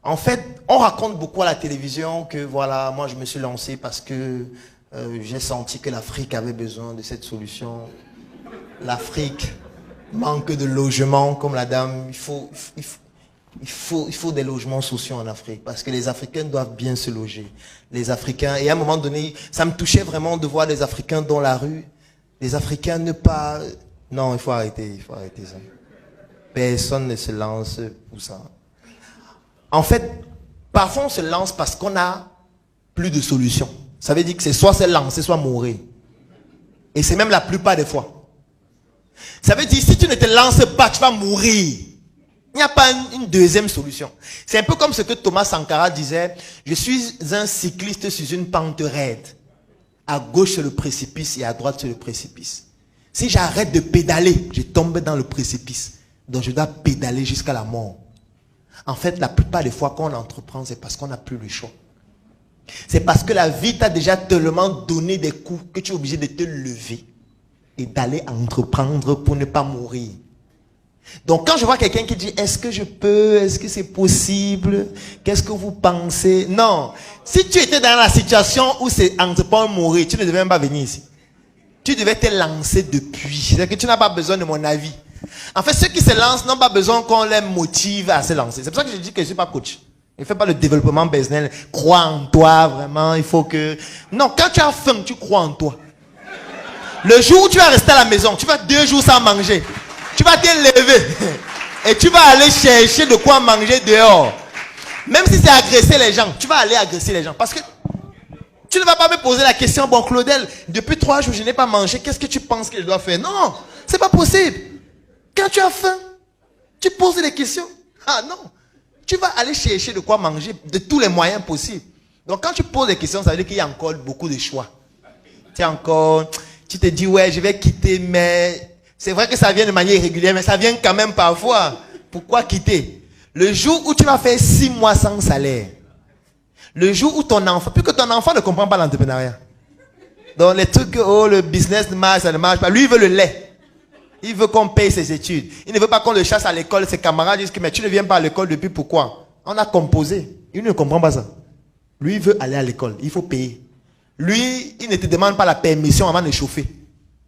En fait, on raconte beaucoup à la télévision que voilà, moi je me suis lancé parce que j'ai senti que l'Afrique avait besoin de cette solution. L'Afrique manque de logements, comme la dame. Il faut des logements sociaux en Afrique parce que les Africains doivent bien se loger. Les Africains, et à un moment donné, ça me touchait vraiment de voir les Africains dans la rue. Les Africains ne pas... Non, il faut arrêter ça. Personne ne se lance pour ça. En fait, parfois on se lance parce qu'on n'a plus de solution. Ça veut dire que c'est soit se lancer, soit mourir. Et c'est même la plupart des fois. Ça veut dire si tu ne te lances pas, tu vas mourir. Il n'y a pas une deuxième solution. C'est un peu comme ce que Thomas Sankara disait. Je suis un cycliste sur une pente raide. À gauche c'est le précipice et à droite c'est le précipice. Si j'arrête de pédaler, je tombe dans le précipice. Donc je dois pédaler jusqu'à la mort. En fait, la plupart des fois quand on entreprend, c'est parce qu'on n'a plus le choix. C'est parce que la vie t'a déjà tellement donné des coups que tu es obligé de te lever et d'aller entreprendre pour ne pas mourir. Donc quand je vois quelqu'un qui dit est-ce que je peux, est-ce que c'est possible, qu'est-ce que vous pensez? Non, si tu étais dans la situation où c'est entreprendre mourir, tu ne devais même pas venir ici. Tu devais te lancer depuis. C'est-à-dire que tu n'as pas besoin de mon avis. En fait, ceux qui se lancent n'ont pas besoin qu'on les motive à se lancer. C'est pour ça que je dis que je ne suis pas coach. Je ne fais pas le développement personnel. Crois en toi, vraiment. Il faut que... Non, quand tu as faim, tu crois en toi. Le jour où tu vas rester à la maison, tu vas 2 jours sans manger. Tu vas te lever. Et tu vas aller chercher de quoi manger dehors. Même si c'est agresser les gens, tu vas aller agresser les gens. Parce que tu ne vas pas me poser la question, bon Claudel, depuis 3 jours je n'ai pas mangé, qu'est-ce que tu penses que je dois faire? Non, c'est pas possible. Quand tu as faim, tu poses des questions. Ah non, tu vas aller chercher de quoi manger de tous les moyens possibles. Donc quand tu poses des questions, ça veut dire qu'il y a encore beaucoup de choix. Tu te dis ouais, je vais quitter, mais c'est vrai que ça vient de manière irrégulière, mais ça vient quand même parfois. Pourquoi quitter? Le jour où tu vas faire 6 mois sans salaire, le jour où ton enfant, puisque ton enfant ne comprend pas l'entrepreneuriat. Donc les trucs, oh le business ne marche, ça ne marche pas. Lui il veut le lait. Il veut qu'on paye ses études. Il ne veut pas qu'on le chasse à l'école. Ses camarades disent que mais tu ne viens pas à l'école depuis pourquoi? On a composé. Il ne comprend pas ça. Lui il veut aller à l'école. Il faut payer. Lui, il ne te demande pas la permission avant de chauffer.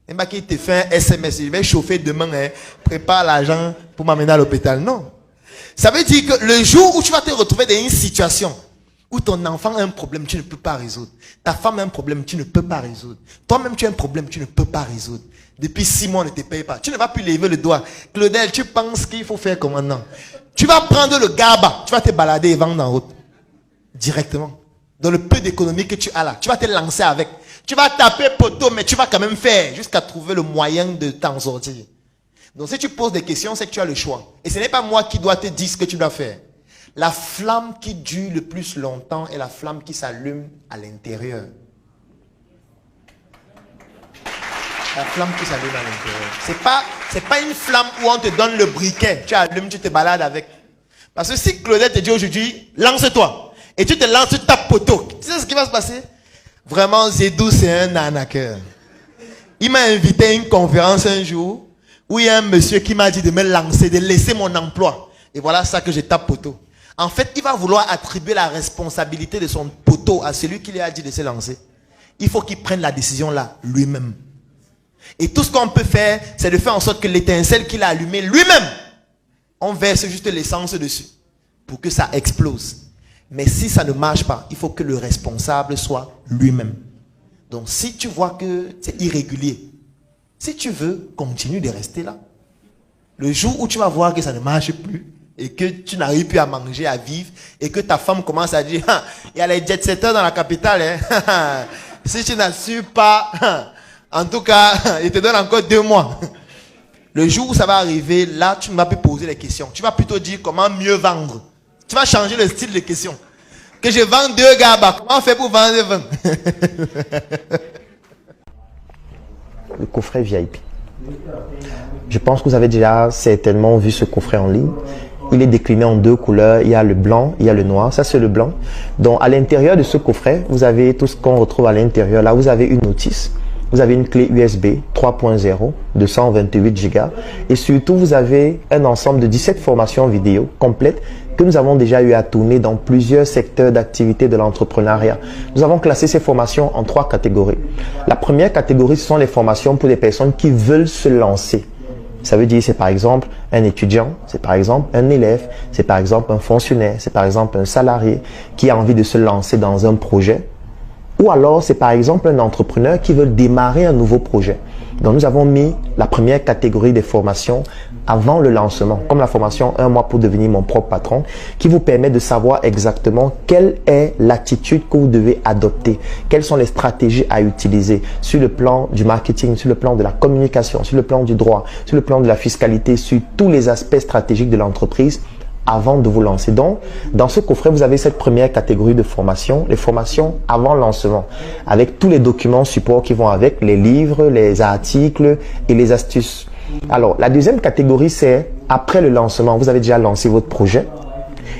Il pas qu'il te fait un SMS. Il va chauffer demain. Hein, prépare l'argent pour m'amener à l'hôpital. Non. Ça veut dire que le jour où tu vas te retrouver dans une situation où ton enfant a un problème, tu ne peux pas résoudre. Ta femme a un problème, tu ne peux pas résoudre. Toi-même, tu as un problème, tu ne peux pas résoudre. Depuis 6 mois, on ne te paye pas. Tu ne vas plus lever le doigt. Claudel, tu penses qu'il faut faire comment? Non. Tu vas prendre le gaba, tu vas te balader et vendre en route. Directement. Dans le peu d'économie que tu as là, tu vas te lancer avec. Tu vas taper poteau, mais tu vas quand même faire jusqu'à trouver le moyen de t'en sortir. Donc si tu poses des questions, c'est que tu as le choix. Et ce n'est pas moi qui dois te dire ce que tu dois faire. La flamme qui dure le plus longtemps est la flamme qui s'allume à l'intérieur. La flamme qui s'allume à l'intérieur. C'est pas une flamme où on te donne le briquet. Tu allumes, tu te balades avec. Parce que si Claudette te dit aujourd'hui, lance-toi. Et tu te lances, tu tapes poteau. Tu sais ce qui va se passer? Vraiment, Zedou, c'est un arnaqueur. Il m'a invité à une conférence un jour où il y a un monsieur qui m'a dit de me lancer, de laisser mon emploi. Et voilà ça que je tape poteau. En fait, il va vouloir attribuer la responsabilité de son poteau à celui qui lui a dit de se lancer. Il faut qu'il prenne la décision là, lui-même. Et tout ce qu'on peut faire, c'est de faire en sorte que l'étincelle qu'il a allumée lui-même, on verse juste l'essence dessus pour que ça explose. Mais si ça ne marche pas, il faut que le responsable soit lui-même. Donc si tu vois que c'est irrégulier, si tu veux, continue de rester là. Le jour où tu vas voir que ça ne marche plus, et que tu n'arrives plus à manger, à vivre, et que ta femme commence à dire, il y a les jet-setters dans la capitale, hein. Si tu n'assures pas, en tout cas, il te donne encore 2 mois. Le jour où ça va arriver, là, tu ne vas plus poser les questions. Tu vas plutôt dire comment mieux vendre. Tu vas changer le style de questions. Que je vends 2 gabas, comment on fait pour vendre 20? Le coffret VIP. Je pense que vous avez déjà certainement vu ce coffret en ligne. Il est décliné en 2 couleurs. Il y a le blanc, il y a le noir. Ça, c'est le blanc. Donc, à l'intérieur de ce coffret, vous avez tout ce qu'on retrouve à l'intérieur. Là, vous avez une notice. Vous avez une clé USB 3.0 de 128 Go. Et surtout, vous avez un ensemble de 17 formations vidéo complètes que nous avons déjà eu à tourner dans plusieurs secteurs d'activité de l'entrepreneuriat. Nous avons classé ces formations en 3 catégories. La première catégorie, ce sont les formations pour les personnes qui veulent se lancer. Ça veut dire, c'est par exemple un étudiant, c'est par exemple un élève, c'est par exemple un fonctionnaire, c'est par exemple un salarié qui a envie de se lancer dans un projet. Ou alors, c'est par exemple un entrepreneur qui veut démarrer un nouveau projet. Donc, nous avons mis la première catégorie des formations avant le lancement, comme la formation 1 mois pour devenir mon propre patron, qui vous permet de savoir exactement quelle est l'attitude que vous devez adopter, quelles sont les stratégies à utiliser sur le plan du marketing, sur le plan de la communication, sur le plan du droit, sur le plan de la fiscalité, sur tous les aspects stratégiques de l'entreprise avant de vous lancer. Donc, dans ce coffret, vous avez cette première catégorie de formation, les formations avant lancement, avec tous les documents support qui vont avec, les livres, les articles et les astuces. Alors, la deuxième catégorie, c'est après le lancement. Vous avez déjà lancé votre projet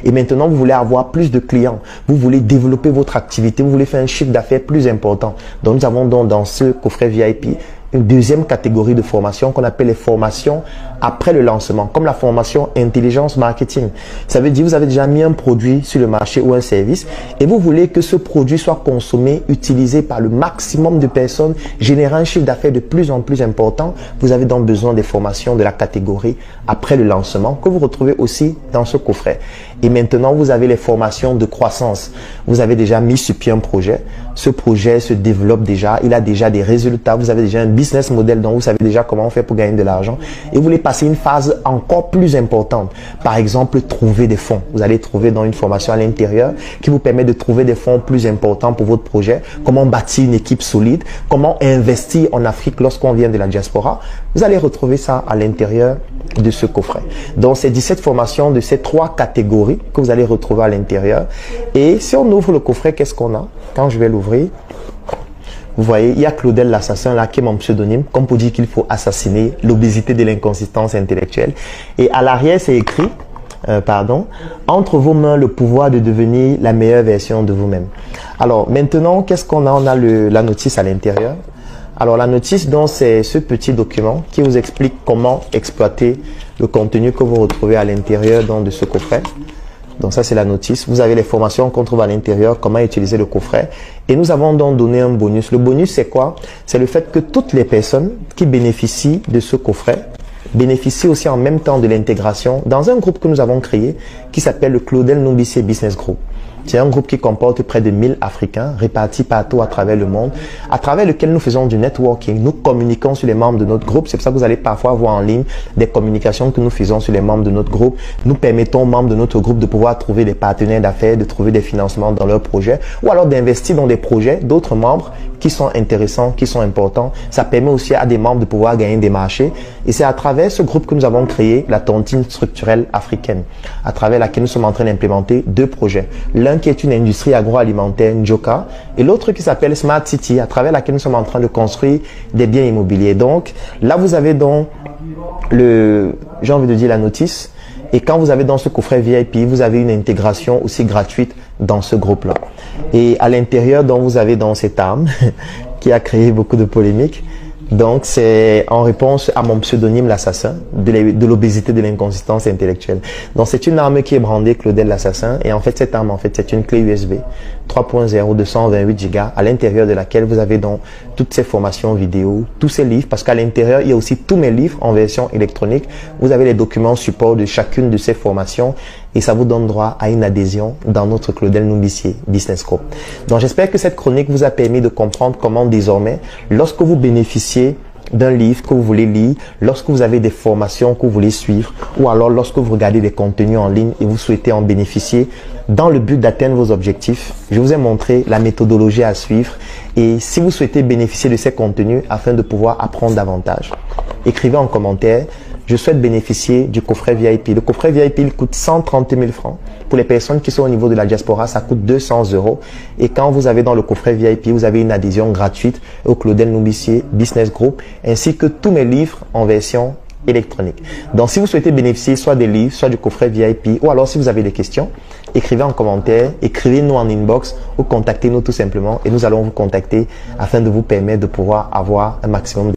et maintenant, vous voulez avoir plus de clients. Vous voulez développer votre activité. Vous voulez faire un chiffre d'affaires plus important. Donc, nous avons donc dans ce coffret VIP une deuxième catégorie de formation qu'on appelle les formations après le lancement, comme la formation intelligence marketing. Ça veut dire que vous avez déjà mis un produit sur le marché ou un service et vous voulez que ce produit soit consommé, utilisé par le maximum de personnes, générant un chiffre d'affaires de plus en plus important. Vous avez donc besoin des formations de la catégorie après le lancement que vous retrouvez aussi dans ce coffret. Et maintenant, vous avez les formations de croissance. Vous avez déjà mis sur pied un projet. Ce projet se développe déjà. Il a déjà des résultats. Vous avez déjà un business model dont vous savez déjà comment on fait pour gagner de l'argent. Et vous voulez passer une phase encore plus importante. Par exemple, trouver des fonds. Vous allez trouver dans une formation à l'intérieur qui vous permet de trouver des fonds plus importants pour votre projet. Comment bâtir une équipe solide. Comment investir en Afrique lorsqu'on vient de la diaspora. Vous allez retrouver ça à l'intérieur de ce coffret. Donc, c'est 17 formations de ces 3 catégories que vous allez retrouver à l'intérieur. Et si on ouvre le coffret, qu'est-ce qu'on a? Quand je vais l'ouvrir, vous voyez, il y a Claudel l'assassin là qui est mon pseudonyme, comme pour dire qu'il faut assassiner l'obésité de l'inconsistance intellectuelle. Et à l'arrière, c'est écrit, entre vos mains le pouvoir de devenir la meilleure version de vous-même. Alors maintenant, qu'est-ce qu'on a? On a la notice à l'intérieur. Alors la notice, donc, c'est ce petit document qui vous explique comment exploiter le contenu que vous retrouvez à l'intérieur de ce coffret. Donc ça, c'est la notice. Vous avez les formations qu'on trouve à l'intérieur, comment utiliser le coffret. Et nous avons donc donné un bonus. Le bonus, c'est quoi? C'est le fait que toutes les personnes qui bénéficient de ce coffret bénéficient aussi en même temps de l'intégration dans un groupe que nous avons créé qui s'appelle le Claudel Numbissier Business Group. C'est un groupe qui comporte près de 1000 Africains répartis partout à travers le monde, à travers lequel nous faisons du networking. Nous communiquons sur les membres de notre groupe. C'est pour ça que vous allez parfois voir en ligne des communications que nous faisons sur les membres de notre groupe. Nous permettons aux membres de notre groupe de pouvoir trouver des partenaires d'affaires, de trouver des financements dans leurs projets ou alors d'investir dans des projets d'autres membres qui sont intéressants, qui sont importants. Ça permet aussi à des membres de pouvoir gagner des marchés. Et c'est à travers ce groupe que nous avons créé la tontine structurelle africaine, à travers laquelle nous sommes en train d'implémenter 2 projets. L'un qui est une industrie agroalimentaire, Njoka, et l'autre qui s'appelle Smart City, à travers laquelle nous sommes en train de construire des biens immobiliers. Donc, là, vous avez donc j'ai envie de dire la notice. Et quand vous avez dans ce coffret VIP, vous avez une intégration aussi gratuite dans ce groupe-là. Et à l'intérieur, donc, vous avez dans cette arme qui a créé beaucoup de polémiques. Donc, c'est en réponse à mon pseudonyme, l'assassin, de l'obésité de l'inconsistance intellectuelle. Donc, c'est une arme qui est brandée Claudel l'assassin. Et en fait, cette arme, c'est une clé USB 3.0 de 128 Go à l'intérieur de laquelle vous avez donc toutes ces formations vidéo, tous ces livres, parce qu'à l'intérieur, il y a aussi tous mes livres en version électronique. Vous avez les documents support de chacune de ces formations et ça vous donne droit à une adhésion dans notre Claudel Numbissier Business Group. Donc, j'espère que cette chronique vous a permis de comprendre comment désormais, lorsque vous bénéficiez d'un livre que vous voulez lire, lorsque vous avez des formations que vous voulez suivre ou alors lorsque vous regardez des contenus en ligne et vous souhaitez en bénéficier dans le but d'atteindre vos objectifs, je vous ai montré la méthodologie à suivre. Et si vous souhaitez bénéficier de ces contenus afin de pouvoir apprendre davantage, écrivez en commentaire: je souhaite bénéficier du coffret VIP. Le coffret VIP, il coûte 130 000 francs. Pour les personnes qui sont au niveau de la diaspora, ça coûte 200 €. Et quand vous avez dans le coffret VIP, vous avez une adhésion gratuite au Claudel Numbissier Business Group, ainsi que tous mes livres en version électronique. Donc, si vous souhaitez bénéficier soit des livres, soit du coffret VIP, ou alors si vous avez des questions, écrivez en commentaire, écrivez-nous en inbox ou contactez-nous tout simplement et nous allons vous contacter afin de vous permettre de pouvoir avoir un maximum de